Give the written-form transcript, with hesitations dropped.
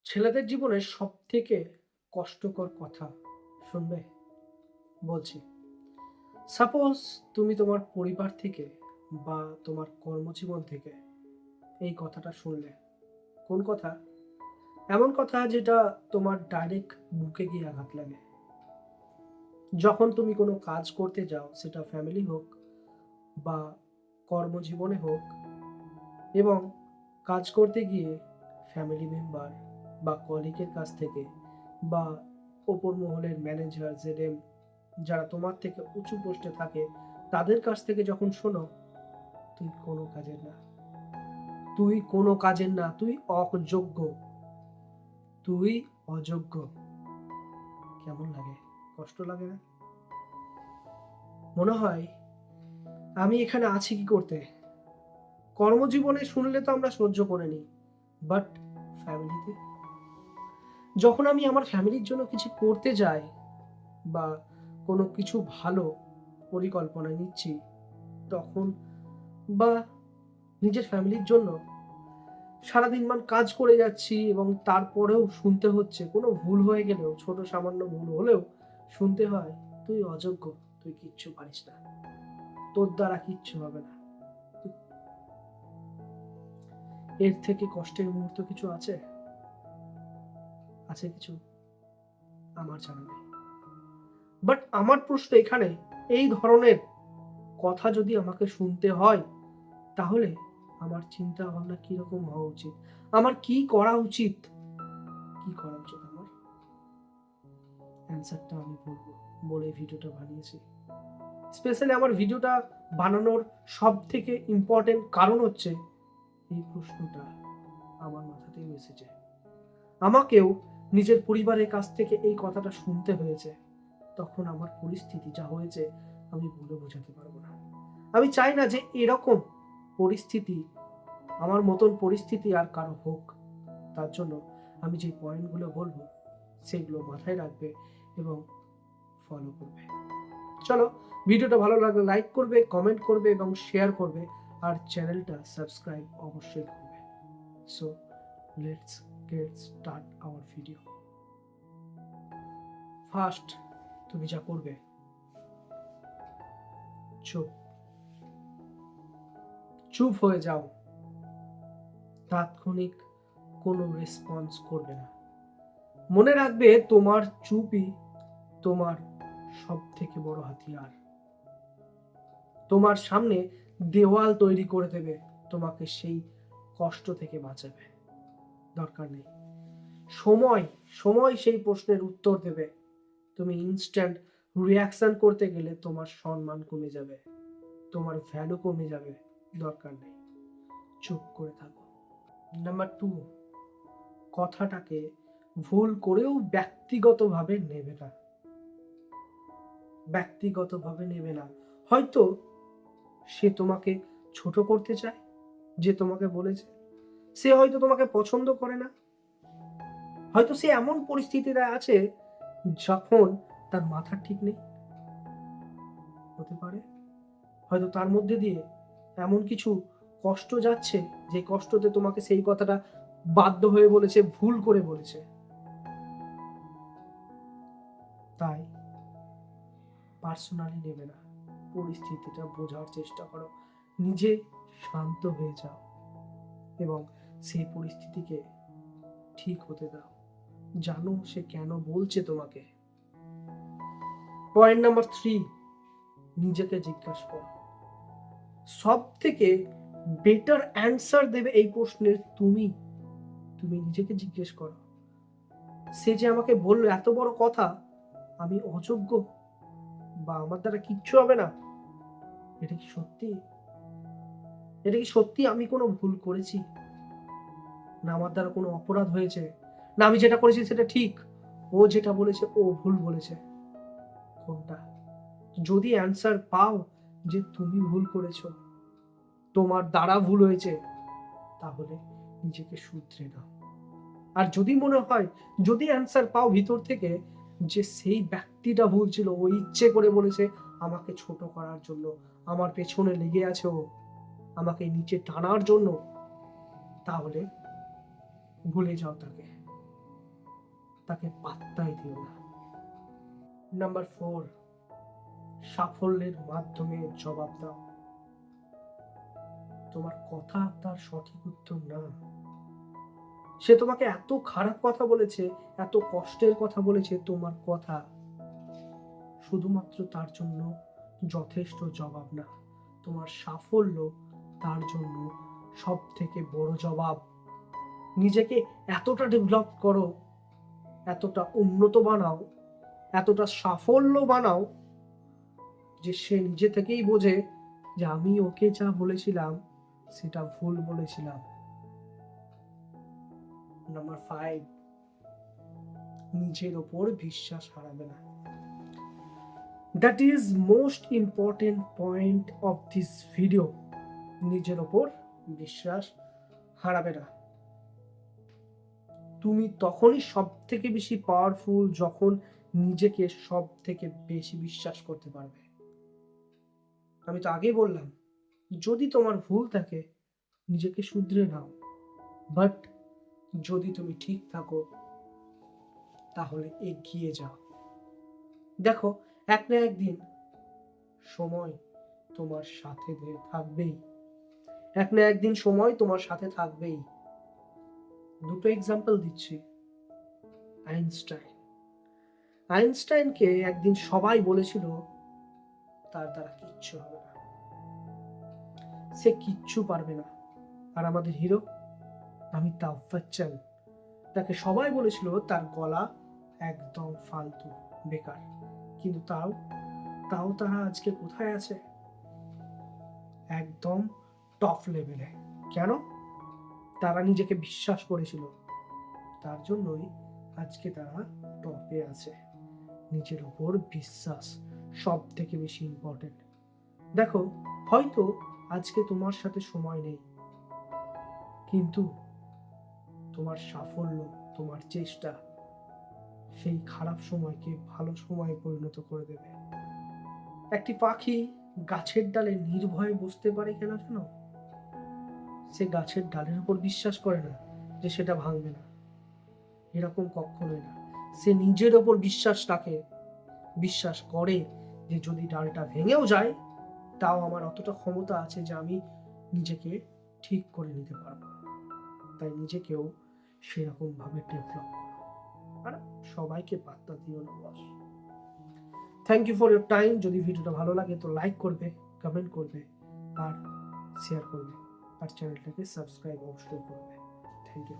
ছেলেদের জীবনের সবথেকে কষ্টকর কথা শুনবে? বলছি। সাপোজ তুমি তোমার পরিবার থেকে বা তোমার কর্মজীবন থেকে এই কথাটা শুনলে। কোন কথা? এমন কথা যেটা তোমার ডাইরেক্ট বুকে গিয়ে আঘাত লাগে। যখন তুমি কোনো কাজ করতে যাও, সেটা ফ্যামিলি হোক বা কর্মজীবনে হোক, এবং কাজ করতে গিয়ে ফ্যামিলি মেম্বার বা কলিগের কাছ থেকে বা ওপর মহলের ম্যানেজার, জেডএম, যারা তোমার থেকে উঁচু পোস্টে থাকে, তাদের কাছ থেকে যখন শোনো তুই কোনো কাজের না, তুই কোনো কাজের না, তুই অযোগ্য, তুই অযোগ্য, কেমন লাগে? কষ্ট লাগে না? মনে হয় আমি এখানে আছি কি করতে? কর্মজীবনে শুনলে তো আমরা সহ্য করে নিই, বাট ফ্যামিলিতে, যখন আমি আমার ফ্যামিলির জন্য কিছু করতে যাই বা কোনো কিছু ভালো পরিকল্পনা নিচ্ছি, তখন বা নিজের ফ্যামিলির জন্য সারাদিন কাজ করে যাচ্ছি এবং তারপরেও শুনতে হচ্ছে, কোনো ভুল হয়ে গেলেও, ছোট সামান্য ভুল হলেও শুনতে হয়, তুই অযোগ্য, তুই কিচ্ছু পারিস না, তোর দ্বারা কিচ্ছু হবে না। এর থেকে কষ্টের মুহূর্ত কিছু আছে? আছে কিছু? আমার জানা নেই। বাট আমার প্রশ্ন এখানে, এই ধরনের কথা যদি আমাকে শুনতে হয়, তাহলে আমার চিন্তা ভাবনা কিরকম হওয়া উচিত? আমার কি করা উচিত? কি করা উচিত আমার? অ্যান্সারটা আমি বলবো বলে ভিডিওটা বানিয়েছি। স্পেশালি আমার ভিডিওটা বানানোর সব থেকে ইম্পর্টেন্ট কারণ হচ্ছে এই প্রশ্নটা আমার মাথাতেই এসেছে। আমাকেও নিজের পরিবারের কাছ থেকে এই কথাটা শুনতে হয়েছে। তখন আমার পরিস্থিতি যা হয়েছে আমি বলে বোঝাতে পারবো না। আমি চাই না যে এরকম পরিস্থিতি, আমার মতন পরিস্থিতি আর কারো হোক। তার জন্য আমি যে পয়েন্টগুলো বলবো সেগুলো মাথায় রাখবে এবং ফলো করবে। চলো, ভিডিওটা ভালো লাগলে লাইক করবে, কমেন্ট করবে এবং শেয়ার করবে, আর চ্যানেলটা সাবস্ক্রাইব অবশ্যই করবে। So let's get start our video. First, তুমি যা করবে, চুপ, চুপ হয়ে যাও। তাৎক্ষণিক কোনো রেসপন্স করবে না। মনে রাখবে, তোমার চুপই তোমার সব থেকে বড় হাতিয়ার। তোমার সামনে দেওয়াল তৈরি করে দেবে, তোমাকে সেই কষ্ট থেকে বাঁচাবে। দরকার নেই। সময়, সময় সেই প্রশ্নের উত্তর দেবে। তুমি ইনস্ট্যান্ট রিয়াকশন করতে গেলে তোমার সম্মান কমে যাবে, তোমার ভ্যালু কমে যাবে। দরকার নেই, চুপ করে থাকো। নাম্বার 2, কথাটাকে ভুল করেও ব্যক্তিগতভাবে নেবে না। ব্যক্তিগতভাবে নেবে না। হয়তো সে তোমাকে ছোট করতে চায়, যে তোমাকে বলেছে। সে হয়তো তোমাকে পছন্দ করে না। হয়তো সে এমন পরিস্থিতিতে আছে যখন তার মাথা ঠিক নেই। হতে পারে হয়তো তার মধ্যে দিয়ে এমন কিছু কষ্ট যাচ্ছে, যে কষ্টতে তোমাকে সেই কথাটা বাধ্য হয়ে বলেছে, ভুল করে বলেছে। তাই পার্সোনালি নেবে না, পরিস্থিতিটা বোঝার চেষ্টা করো, নিজে শান্ত হয়ে যাও এবং সেই পরিস্থিতিকে ঠিক হতে দাও। জানো সে কেন বলছে তোমাকে। পয়েন্ট নাম্বার 3, নিজেকে জিজ্ঞাসা করো। সব থেকে বেটার অ্যান্সার দেবে এই প্রশ্নের তুমি। তুমি নিজেকে জিজ্ঞেস করো, সে যে আমাকে বললো এত বড় কথা, আমি অযোগ্য বা আমার দ্বারা কিচ্ছু হবে না, এটা কি সত্যি? এটা কি সত্যি আমি কোনো ভুল করেছি, না আমার দ্বারা কোনো অপরাধ হয়েছে, না আমি যেটা করেছি সেটা ঠিক, ও যেটা বলেছে ও ভুল বলেছে? কোনটা? যদি অ্যান্সার পাও যে তুমি ভুল করেছো, তোমার দ্বারা ভুল হয়েছে, তাহলে নিজেকে শুধরে নাও। আর যদি মনে হয়, যদি অ্যান্সার পাও ভিতর থেকে যে সেই ব্যক্তিটা ভুল ছিল, ও ইচ্ছে করে বলেছে আমাকে ছোট করার জন্য, আমার পেছনে লেগে আছে ও আমাকে নিচে টানার জন্য, তাহলে ভুলে যাও তাকে। তাকে পাত্তাই দিও না। নাম্বার 4, সাফল্যের মাধ্যমে জবাব দাও। তোমার কথা তার সঠিক উত্তর না। সে তোমাকে এত খারাপ কথা বলেছে, এত কষ্টের কথা বলেছে, তোমার কথা শুধুমাত্র তার জন্য যথেষ্ট জবাব না। তোমার সাফল্য তার জন্য সব থেকে বড় জবাব। নিজেকে এতটা ডেভেলপ করো, এতটা উন্নত বানাও, এতটা সাফল্য বানাও যে সে নিজে থেকেই বোঝে যে আমি ওকে যা বলেছিলাম সেটা ভুল বলেছিলাম। নাম্বার 5, নিজের ওপর বিশ্বাস হারাবে না। That is most important point of this video. নিজের ওপর বিশ্বাস হারাবে না। তুমি তখনই সব থেকে বেশি পাওয়ারফুল যখন নিজেকে সব থেকে বেশি বিশ্বাস করতে পারবে। আমি তো আগেই বললাম, যদি তোমার ভুল থাকে নিজেকে শুধরে নাও, বাট যদি তুমি ঠিক থাকো তাহলে এগিয়ে যাও। দেখো, এক না একদিন সময় তোমার সাথে থাকবেই। এক না একদিন সময় তোমার সাথে থাকবেই। দুটো এক্সাম্পল দিচ্ছি। আইনস্টাইনকে একদিন সবাই বলেছিল তার দ্বারা কিচ্ছু হবে না, সে কিচ্ছু পারবে না। আর আমাদের হিরো অমিতাভ বচ্চন, তাকে সবাই বলেছিল তার গলা একদম ফালতু, বেকার, কিন্তু তাও তারা আজকে কোথায় আছে? একদম টপ লেভেলে। কেন? তারা নিজেকে বিশ্বাস করেছিল, তার জন্যই আজকে তারা টপে আছে। নিজের উপর বিশ্বাস সব থেকে বেশি ইম্পর্টেন্ট। দেখো, হয়তো আজকে তোমার সাথে সময় নেই, কিন্তু তোমার সাফল্য, তোমার চেষ্টা সেই খারাপ সময়কে ভালো সময়ে পরিণত করে দেবে। একটি পাখি গাছের ডালে নির্ভয়ে বসতে পারে কেন জানো? সে গাছের ডালের উপর বিশ্বাস করে না যে সেটা ভাঙবে না, এরকম কখনোই না। সে নিজের ওপর বিশ্বাস রাখে, বিশ্বাস করে যে যদি ডালটা ভেঙেও যায় তাও আমার অতটা ক্ষমতা আছে যে আমি নিজেকে ঠিক করে নিতে পারবো। তাই নিজেকেও সেরকম ভাবে ডেভেলপ করো, আর সবাইকে পাত্তা দিও না boss. Thank you for your time. যদি ভিডিওটা ভালো লাগে তো লাইক করবে, কমেন্ট করবে আর শেয়ার করবে, আর চ্যানেলটাকে সাবস্ক্রাইব অবশ্যই করবে। Thank you.